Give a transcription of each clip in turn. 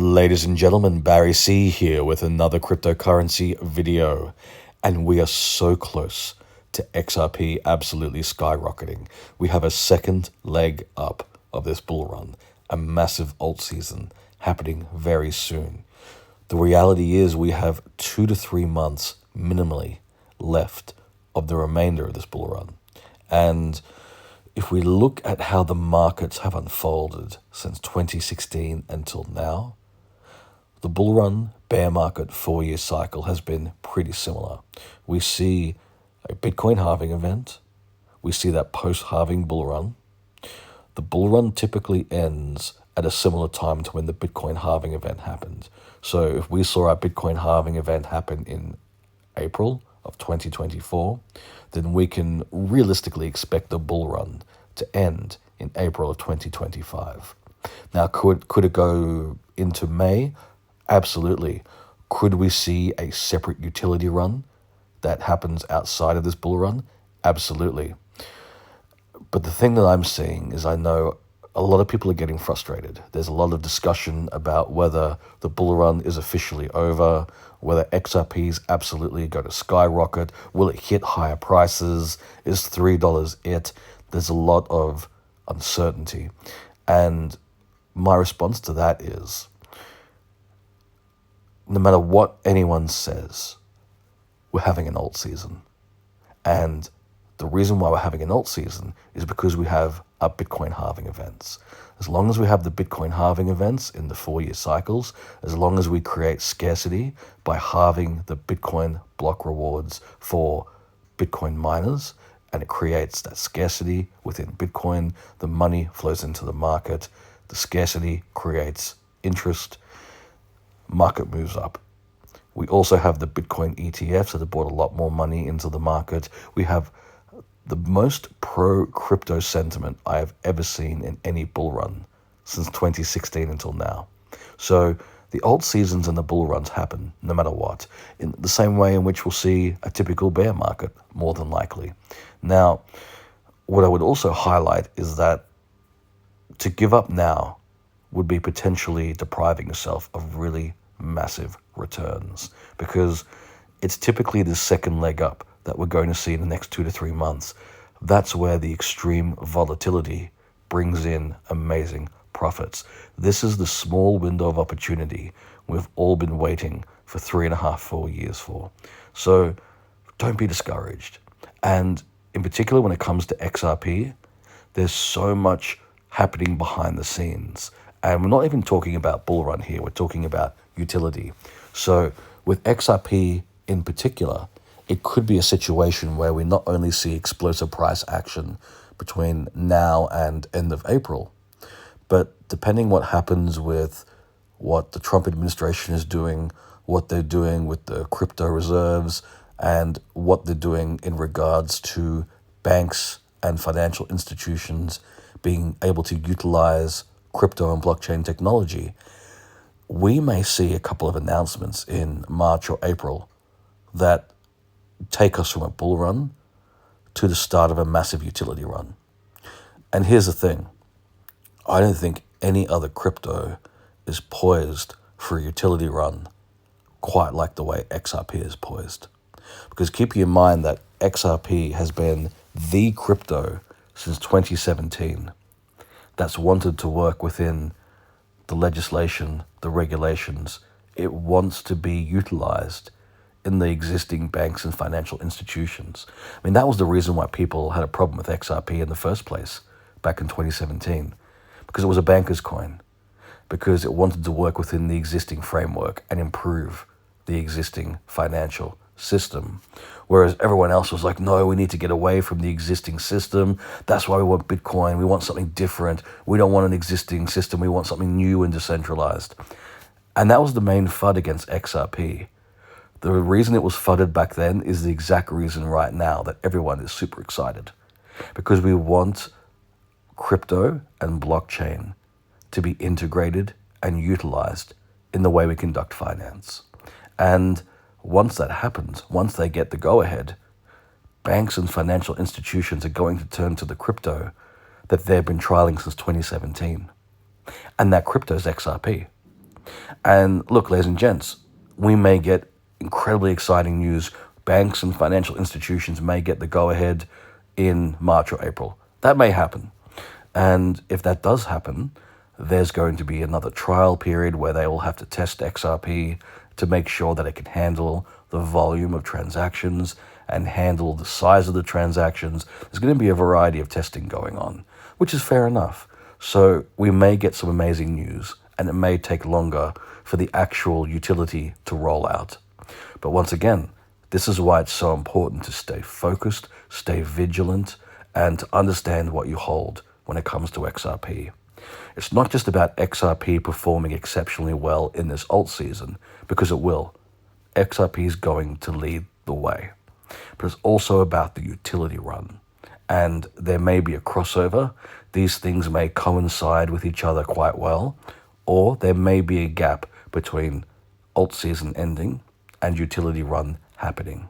Ladies and gentlemen, Barry C here with another cryptocurrency video, and we are so close to XRP absolutely skyrocketing. We have a second leg up of this bull run, a massive alt season happening very soon. The reality is we have 2 to 3 months minimally left of the remainder of this bull run. And if we look at how the markets have unfolded since 2016 until now, the bull run bear market 4-year cycle has been pretty similar. We see a Bitcoin halving event. We see that post-halving bull run. The bull run typically ends at a similar time to when the Bitcoin halving event happened. So if we saw our Bitcoin halving event happen in April of 2024, then we can realistically expect the bull run to end in April of 2025. Now, could it go into May? Absolutely. Could we see a separate utility run that happens outside of this bull run? Absolutely. But the thing that I'm seeing is I know a lot of people are getting frustrated. There's a lot of discussion about whether the bull run is officially over, whether XRP is absolutely going to skyrocket. Will it hit higher prices? Is $3 it? There's a lot of uncertainty. And my response to that is, no matter what anyone says, we're having an alt season. And the reason why we're having an alt season is because we have our Bitcoin halving events. As long as we have the Bitcoin halving events in the 4-year cycles, as long as we create scarcity by halving the Bitcoin block rewards for Bitcoin miners, and it creates that scarcity within Bitcoin, the money flows into the market, the scarcity creates interest, market moves up. We also have the Bitcoin ETFs that have brought a lot more money into the market. We have the most pro-crypto sentiment I have ever seen in any bull run since 2016 until now. So the alt seasons and the bull runs happen no matter what, in the same way in which we'll see a typical bear market, more than likely. Now, what I would also highlight is that to give up now would be potentially depriving yourself of really massive returns, because it's typically the second leg up that we're going to see in the next 2 to 3 months. That's where the extreme volatility brings in amazing profits. This is the small window of opportunity we've all been waiting for 3.5, 4 years for. So don't be discouraged. And in particular, when it comes to XRP, there's so much happening behind the scenes. And we're not even talking about bull run here. We're talking about utility. So with XRP in particular, it could be a situation where we not only see explosive price action between now and end of April, but depending what happens with what the Trump administration is doing, what they're doing with the crypto reserves, and what they're doing in regards to banks and financial institutions being able to utilize crypto and blockchain technology, we may see a couple of announcements in March or April that take us from a bull run to the start of a massive utility run. And here's the thing. I don't think any other crypto is poised for a utility run quite like the way XRP is poised. Because keep in mind that XRP has been the crypto since 2017 that's wanted to work within the legislation, the regulations. It wants to be utilized in the existing banks and financial institutions. I mean, that was the reason why people had a problem with XRP in the first place back in 2017, because it was a banker's coin, because it wanted to work within the existing framework and improve the existing financial system. Whereas everyone else was like, no, we need to get away from the existing system. That's why we want Bitcoin. We want something different. We don't want an existing system. We want something new and decentralized. And that was the main FUD against XRP. The reason it was fudded back then is the exact reason right now that everyone is super excited. Because we want crypto and blockchain to be integrated and utilized in the way we conduct finance. And once that happens, once they get the go-ahead, banks and financial institutions are going to turn to the crypto that they've been trialing since 2017. And that crypto is XRP. And look, ladies and gents, we may get incredibly exciting news. Banks and financial institutions may get the go-ahead in March or April. That may happen. And if that does happen, there's going to be another trial period where they will have to test XRP to make sure that it can handle the volume of transactions and handle the size of the transactions. There's going to be a variety of testing going on, which is fair enough. So we may get some amazing news, and it may take longer for the actual utility to roll out. But once again, this is why it's so important to stay focused, stay vigilant, and to understand what you hold when it comes to XRP. It's not just about XRP performing exceptionally well in this alt season, because it will. XRP is going to lead the way. But it's also about the utility run. And there may be a crossover. These things may coincide with each other quite well, or there may be a gap between alt season ending and utility run happening.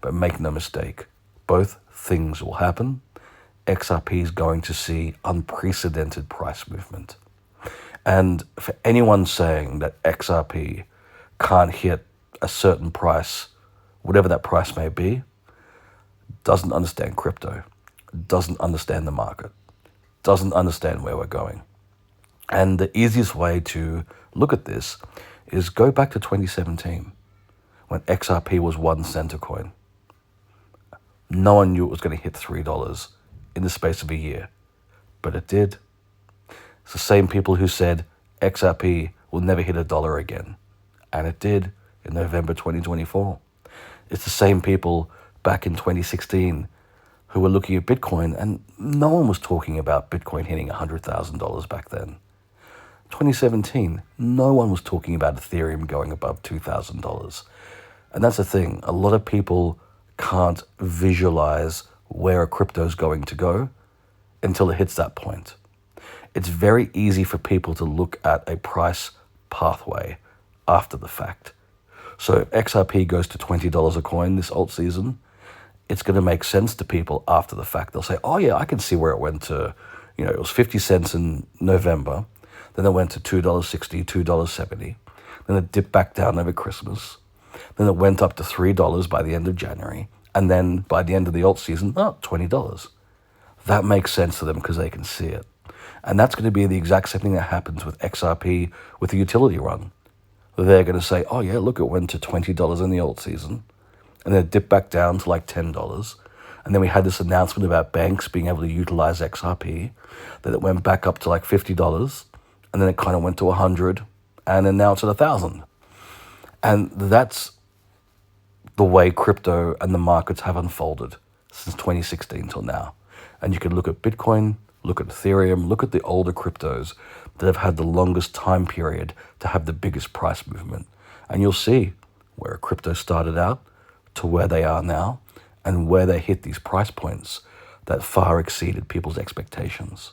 But make no mistake, both things will happen. XRP is going to see unprecedented price movement. And for anyone saying that XRP can't hit a certain price, whatever that price may be, doesn't understand crypto, doesn't understand the market, doesn't understand where we're going. And the easiest way to look at this is go back to 2017 when XRP was 1 cent a coin. No one knew it was going to hit $3 in the space of a year, but it did. It's the same people who said XRP will never hit $1 again, and it did in November 2024. It's the same people back in 2016 who were looking at Bitcoin, and no one was talking about Bitcoin hitting $100,000 back then. 2017, no one was talking about Ethereum going above $2,000. And that's the thing, a lot of people can't visualize where a crypto is going to go until it hits that point. It's very easy for people to look at a price pathway after the fact. So if XRP goes to $20 a coin this alt season, it's going to make sense to people after the fact. They'll say, oh yeah, I can see where it went to, it was 50 cents in November, then it went to $2.60, $2.70, then it dipped back down over Christmas, then it went up to $3 by the end of January, and then by the end of the alt season, $20. That makes sense to them because they can see it. And that's going to be the exact same thing that happens with XRP with the utility run. They're going to say, oh yeah, look, it went to $20 in the alt season, and then it dipped back down to like $10. And then we had this announcement about banks being able to utilize XRP, that it went back up to like $50, and then it kind of went to 100, and then now it's at 1,000. And that's the way crypto and the markets have unfolded since 2016 till now. And you can look at Bitcoin, look at Ethereum, look at the older cryptos that have had the longest time period to have the biggest price movement. And you'll see where crypto started out to where they are now and where they hit these price points that far exceeded people's expectations.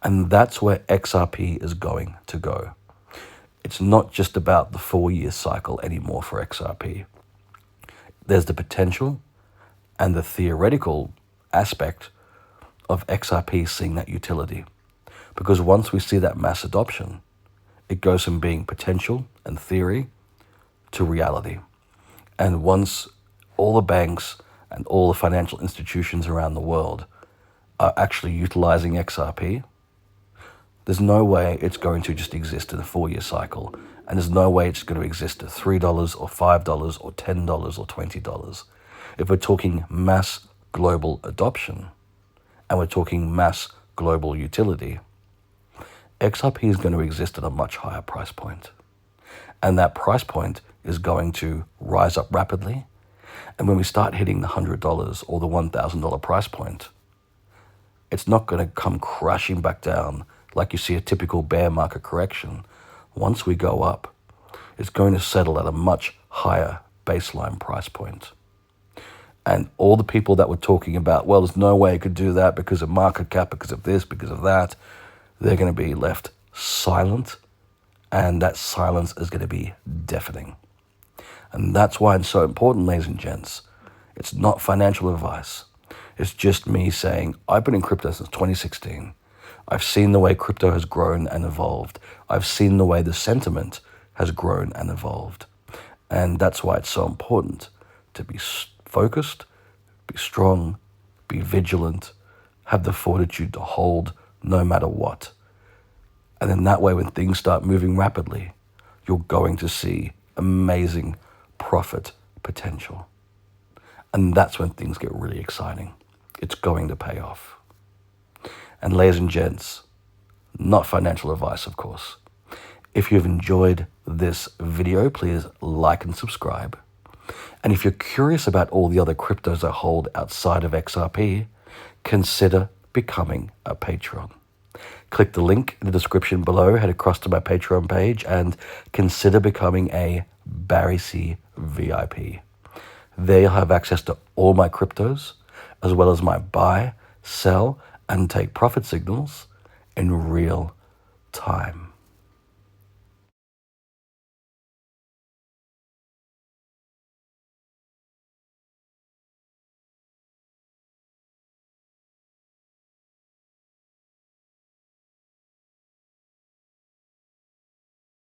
And that's where XRP is going to go. It's not just about the 4-year cycle anymore for XRP. There's the potential and the theoretical aspect of XRP seeing that utility. Because once we see that mass adoption, it goes from being potential and theory to reality. And once all the banks and all the financial institutions around the world are actually utilizing XRP, there's no way it's going to just exist in a 4-year cycle. And there's no way it's going to exist at $3 or $5 or $10 or $20. If we're talking mass global adoption and we're talking mass global utility, XRP is going to exist at a much higher price point. And that price point is going to rise up rapidly. And when we start hitting the $100 or the $1,000 price point, it's not going to come crashing back down like you see a typical bear market correction. Once we go up, it's going to settle at a much higher baseline price point. And all the people that were talking about, well, there's no way it could do that because of market cap, because of this, because of that, they're going to be left silent, and that silence is going to be deafening. And that's why it's so important, ladies and gents. It's not financial advice. It's just me saying, I've been in crypto since 2016. I've seen the way crypto has grown and evolved. I've seen the way the sentiment has grown and evolved. And that's why it's so important to be focused, be strong, be vigilant, have the fortitude to hold no matter what. And then that way, when things start moving rapidly, you're going to see amazing profit potential. And that's when things get really exciting. It's going to pay off. And ladies and gents, not financial advice, of course. If you've enjoyed this video, please like and subscribe. And if you're curious about all the other cryptos I hold outside of XRP, consider becoming a patron. Click the link in the description below, head across to my Patreon page, and consider becoming a Barry C VIP. There you'll have access to all my cryptos, as well as my buy, sell, and take profit signals in real time.